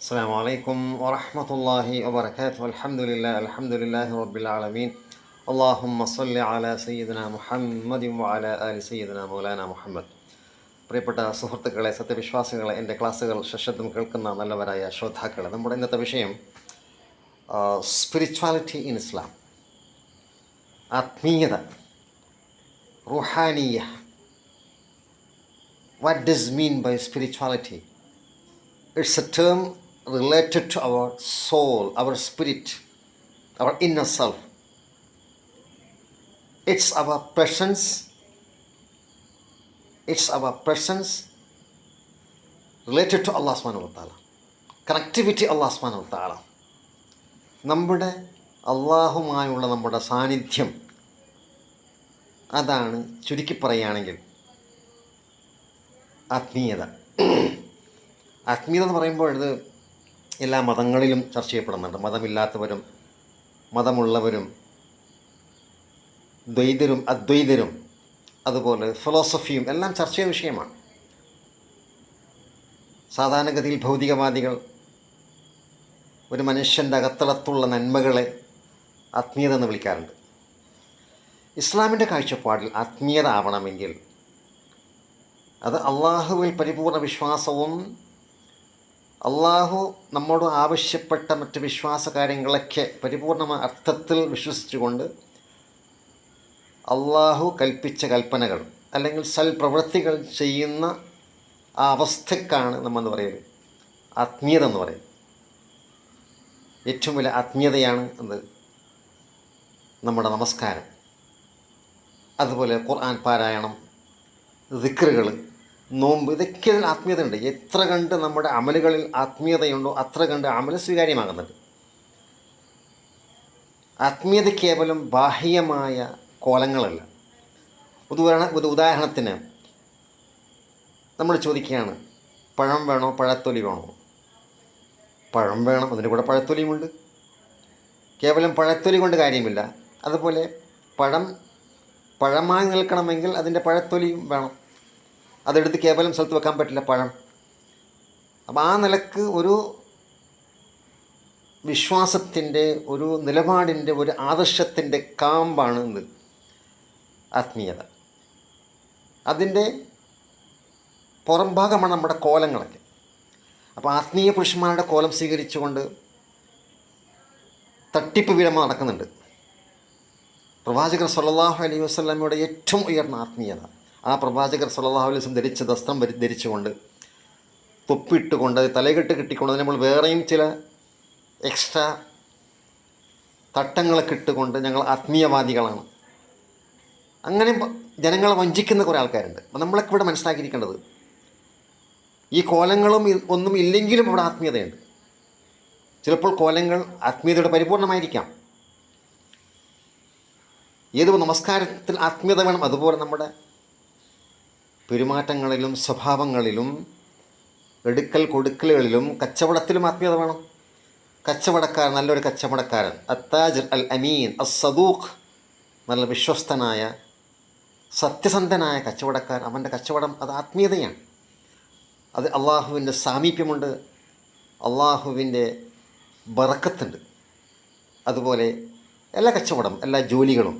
السلام عليكم ورحمة الله وبركاته. الحمد لله رب العالمين. اللهم صل على سيدنا محمد وعلى آل سيدنا മൗലാന മുഹമ്മദ്. പ്രിയപ്പെട്ട സുഹൃത്തുക്കളെ, സത്യവിശ്വാസികളെ, എൻ്റെ ക്ലാസ്സുകൾ സശ്രദ്ധം കേൾക്കുന്ന നല്ലവരായ ശ്രോതാക്കളെ, നമ്മുടെ ഇന്നത്തെ വിഷയം സ്പിരിച്വാലിറ്റി ഇൻ ഇസ്ലാം, ആത്മീയത, റുഹാനിയ. What does mean by spirituality? It's a term related to our soul, our spirit, our inner self. It's our presence. It's our presence related to Allah subhanahu wa ta'ala. Connectivity Allah subhanahu wa ta'ala. നമ്മുടെ അള്ളാഹുമായുള്ള നമ്മുടെ സാന്നിധ്യം, അതാണ് ചുരുക്കി പറയുകയാണെങ്കിൽ ആത്മീയത. ആത്മീയത എന്ന് പറയുമ്പോൾ ഇത് എല്ലാ മതങ്ങളിലും ചർച്ച ചെയ്യപ്പെടുന്നുണ്ട്. മതമില്ലാത്തവരും മതമുള്ളവരും, ദ്വൈതരും അദ്വൈതരും, അതുപോലെ ഫിലോസഫിയും എല്ലാം ചർച്ചയുടെ വിഷയമാണ്. സാധാരണഗതിയിൽ ഭൗതികവാദികൾ ഒരു മനുഷ്യൻ്റെ അകത്തളത്തുള്ള നന്മകളെ ആത്മീയത എന്ന് വിളിക്കാറുണ്ട്. ഇസ്ലാമിൻ്റെ കാഴ്ചപ്പാടിൽ ആത്മീയത ആവണമെങ്കിൽ അത് അള്ളാഹുവിൽ പരിപൂർണ വിശ്വാസവും അള്ളാഹു നമ്മോട് ആവശ്യപ്പെട്ട മറ്റ് വിശ്വാസ കാര്യങ്ങളൊക്കെ പരിപൂർണമായ അർത്ഥത്തിൽ വിശ്വസിച്ചുകൊണ്ട് അള്ളാഹു കൽപ്പിച്ച കൽപ്പനകൾ അല്ലെങ്കിൽ സൽപ്രവൃത്തികൾ ചെയ്യുന്ന ആ അവസ്ഥക്കാണ് നമ്മളെന്ന് പറയുന്നത് ആത്മീയത എന്ന് പറയുന്നത്. ഏറ്റവും വലിയ ആത്മീയതയാണ് എന്ത്? നമ്മുടെ നമസ്കാരം, അതുപോലെ ഖുർആൻ പാരായണം, ദിക്റുകൾ, നോമ്പ്, ഇതൊക്കെ അതിൽ ആത്മീയതയുണ്ട്. എത്ര കണ്ട് നമ്മുടെ അമലുകളിൽ ആത്മീയതയുണ്ടോ അത്ര കണ്ട് അമല് സ്വീകാര്യമാകുന്നുണ്ട്. ആത്മീയത കേവലം ബാഹ്യമായ കോലങ്ങളല്ല. ഉദാഹരണത്തിന് നമ്മൾ ചോദിക്കുകയാണ്, പഴം വേണോ പഴത്തൊലി വേണോ? പഴം വേണം, അതിൻ്റെ കൂടെ പഴത്തൊലിയുമുണ്ട്. കേവലം പഴത്തൊലി കൊണ്ട് കാര്യമില്ല. അതുപോലെ പഴമായി നിൽക്കണമെങ്കിൽ അതിൻ്റെ പഴത്തൊലിയും വേണം. അതെടുത്ത് കേവലം സ്ഥലത്ത് വെക്കാൻ പറ്റില്ല, പഴം. അപ്പം ആ നിലക്ക് ഒരു വിശ്വാസത്തിൻ്റെ, ഒരു നിലപാടിൻ്റെ, ഒരു ആദർശത്തിൻ്റെ കാമ്പാണ് ഇത് ആത്മീയത. അതിൻ്റെ പുറംഭാഗമാണ് നമ്മുടെ കോലങ്ങളൊക്കെ. അപ്പോൾ ആത്മീയ പുരുഷന്മാരുടെ കോലം സ്വീകരിച്ചുകൊണ്ട് തട്ടിപ്പ് വിരമ നടക്കുന്നുണ്ട്. പ്രവാചകർ സല്ലല്ലാഹു അലൈഹി വസല്ലമയുടെ ഏറ്റവും ഉയർന്ന ആത്മീയത, ആ പ്രവാചകർ സല്ലല്ലാഹു അലൈഹി വസല്ലം ധരിച്ച വസ്ത്രം ധരിച്ചുകൊണ്ട്, തൊപ്പിട്ടുകൊണ്ട്, തലകെട്ട് കെട്ടിക്കൊണ്ട്, നമ്മൾ വേറെയും ചില എക്സ്ട്രാ തട്ടങ്ങളൊക്കെ ഇട്ടുകൊണ്ട് ഞങ്ങൾ ആത്മീയവാദികളാണ്, അങ്ങനെ ജനങ്ങളെ വഞ്ചിക്കുന്ന കുറേ ആൾക്കാരുണ്ട്. അപ്പം നമ്മളൊക്കെ ഇവിടെ മനസ്സിലാക്കിയിരിക്കേണ്ടത്, ഈ കോലങ്ങളും ഒന്നും ഇല്ലെങ്കിലും ഇവിടെ ആത്മീയതയുണ്ട്. ചിലപ്പോൾ കോലങ്ങൾ ആത്മീയതയുടെ പരിപൂർണമായിരിക്കാം. ഏത് നമസ്കാരത്തിൽ ആത്മീയത വേണം, അതുപോലെ നമ്മുടെ പെരുമാറ്റങ്ങളിലും സ്വഭാവങ്ങളിലും എടുക്കൽ കൊടുക്കലുകളിലും കച്ചവടത്തിലും ആത്മീയത വേണം. കച്ചവടക്കാരൻ, നല്ലൊരു കച്ചവടക്കാരൻ, അത്താജിർ അൽ അമീൻ അസ്സദൂഖ്, നല്ല വിശ്വസ്തനായ സത്യസന്ധനായ കച്ചവടക്കാരൻ, അവൻ്റെ കച്ചവടം അത് ആത്മീയതയാണ്. അത് അള്ളാഹുവിൻ്റെ സാമീപ്യമുണ്ട്, അള്ളാഹുവിൻ്റെ ബറക്കത്തുണ്ട്. അതുപോലെ എല്ലാ കച്ചവടം, എല്ലാ ജോലികളും,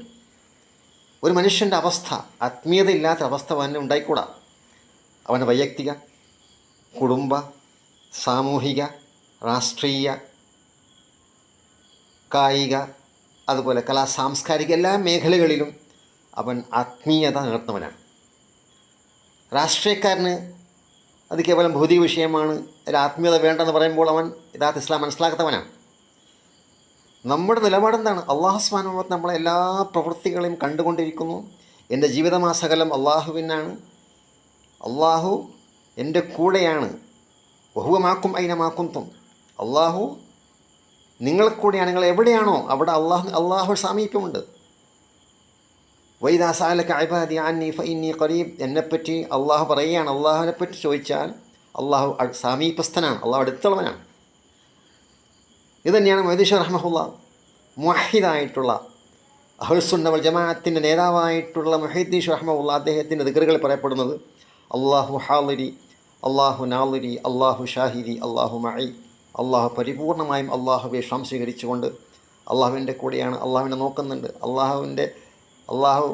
ഒരു മനുഷ്യൻ്റെ അവസ്ഥ, ആത്മീയതയില്ലാത്ത അവസ്ഥ അവന് ഉണ്ടായിക്കൂടാ. അവൻ്റെ വൈയക്തിക, കുടുംബ, സാമൂഹിക, രാഷ്ട്രീയ, കായിക, അതുപോലെ സാംസ്കാരിക എല്ലാ മേഖലകളിലും അവൻ ആത്മീയത നിലനിർത്തുന്നവനാണ്. രാഷ്ട്രീയക്കാരന് അത് കേവലം ഭൗതിക വിഷയമാണ്, അതിൽ ആത്മീയത വേണ്ടെന്ന് പറയുമ്പോൾ അവൻ യഥാർത്ഥ ഇസ്ലാം മനസ്സിലാക്കാത്തവനാണ്. നമ്മുടെ നിലപാടെന്താണ്? അള്ളാഹു സുബ്ഹാനഹു വ തആല നമ്മളെ എല്ലാ പ്രവൃത്തികളെയും കണ്ടുകൊണ്ടിരിക്കുന്നു. എൻ്റെ ജീവിതമാസകലം അള്ളാഹുവിനാണ്. അള്ളാഹു എൻ്റെ കൂടെയാണ്. വഹുവ മാക്കും ഐനമാക്കുന്തും, അള്ളാഹു നിങ്ങൾ കൂടെയാണ്. നിങ്ങൾ എവിടെയാണോ അവിടെ അള്ളാഹു സാമീപ്യമുണ്ട്. വൈദാ സഅലക ഇബാദി അന്നി ഫഇന്നി ഖരീബ്, എന്നെപ്പറ്റി അള്ളാഹു പറയുകയാണ്. അള്ളാഹുവിനെപ്പറ്റി ചോദിച്ചാൽ അള്ളാഹു സാമീപ്യസ്ഥനാണ്, അള്ളാഹു അടുത്തുള്ളവനാണ്. ഇതുതന്നെയാണ് മൊയ്തീൻ ഷാഹി റഹ്മഹുല്ലാ, മുവഹിദായിട്ടുള്ള അഹ്ലുസുന്ന വൽ ജമാഅത്തിൻ്റെ നേതാവായിട്ടുള്ള മുഹീദ്ദീൻ ഷാഹി റഹ്മഹുല്ലാ, അദ്ദേഹത്തിൻ്റെ ദിക്റുകളിൽ പറയപ്പെടുന്നത് അള്ളാഹു ഹാളിരി, അള്ളാഹു നാളിരി, അള്ളാഹു ഷാഹിരി, അള്ളാഹു മഈ, അള്ളാഹു പരിപൂർണമായും അള്ളാഹുവെ സ്വീകരിച്ചുകൊണ്ട് അള്ളാഹുവിൻ്റെ കൂടെയാണ്, അള്ളാഹുവിനെ നോക്കുന്നുണ്ട്, അള്ളാഹു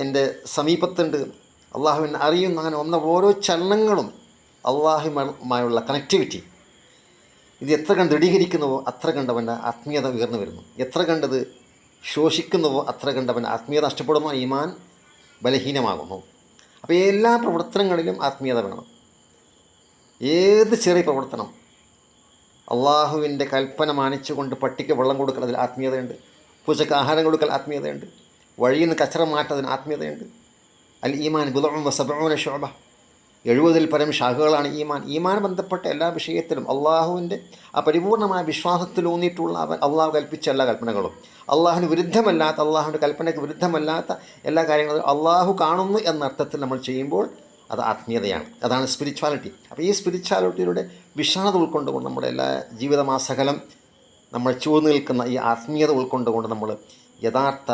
എൻ്റെ സമീപത്തുണ്ട്, അള്ളാഹുവിനെ അറിയുന്നു, അങ്ങനെ ഓരോ ചലനങ്ങളും അള്ളാഹുമായുള്ള കണക്ടിവിറ്റി ഇത് എത്ര കണ്ട് ദൃഢീകരിക്കുന്നുവോ അത്ര കണ്ടവൻ്റെ ആത്മീയത ഉയർന്നു വരുന്നു. എത്ര കണ്ടത് ശോഷിക്കുന്നുവോ അത്ര കണ്ടവൻ്റെ ആത്മീയത നഷ്ടപ്പെടുന്നു, ഈമാൻ ബലഹീനമാകുന്നു. അപ്പോൾ എല്ലാ പ്രവർത്തനങ്ങളിലും ആത്മീയത വേണം. ഏത് ചെറിയ പ്രവർത്തനം, അള്ളാഹുവിൻ്റെ കൽപ്പന മാനിച്ചുകൊണ്ട് പട്ടിക്ക് വെള്ളം കൊടുക്കൽ, അതിൽ ആത്മീയതയുണ്ട്. പൂച്ചക്ക് ആഹാരം കൊടുക്കൽ ആത്മീയതയുണ്ട്. വഴിയിൽ നിന്ന് കച്ചറ മാറ്റതിന് ആത്മീയതയുണ്ട്. അൽ ഈമാൻ ബിദ്ഉൻ വസബ്ഊന ശുഅബ, 70-ൽ പരം ശാഖകളാണ് ഈമാൻ ബന്ധപ്പെട്ട എല്ലാ വിഷയത്തിലും അള്ളാഹുവിൻ്റെ ആ പരിപൂർണമായ വിശ്വാസത്തിലൂന്നിയിട്ടുള്ള അള്ളാഹു കൽപ്പിച്ച എല്ലാ കൽപ്പനകളും, അള്ളാഹുവിന് വിരുദ്ധമല്ലാത്ത, അള്ളാഹുവിൻ്റെ കൽപ്പനയ്ക്ക് വിരുദ്ധമല്ലാത്ത എല്ലാ കാര്യങ്ങളും അള്ളാഹു കാണുന്നു എന്ന അർത്ഥത്തിൽ നമ്മൾ ചെയ്യുമ്പോൾ അത് ആത്മീയതയാണ്. അതാണ് സ്പിരിച്വാലിറ്റി. അപ്പോൾ ഈ സ്പിരിച്വാലിറ്റിയുടെ വിശാലത ഉൾക്കൊണ്ടുകൊണ്ട് നമ്മുടെ എല്ലാ ജീവിതമാസകലം നമ്മൾ ചൂഴ്ന്നു നിൽക്കുന്ന ഈ ആത്മീയത ഉൾക്കൊണ്ടുകൊണ്ട് നമ്മൾ യഥാർത്ഥ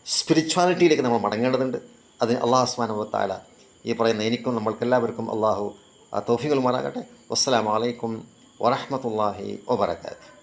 സ്പിരിച്വാലിറ്റിയിലേക്ക് നമ്മൾ മടങ്ങേണ്ടതുണ്ട്. അതിന് അള്ളാഹു സുബ്ഹാനഹു വ തആല ഈ പറയുന്ന എനിക്കും നമ്മൾക്കെല്ലാവർക്കും അള്ളാഹു തൗഫീഖ് നൽകുമാറാകട്ടെ. വസ്സലാമു അലൈക്കും വറഹ്മത്തുള്ളാഹി വബറകാതുഹു.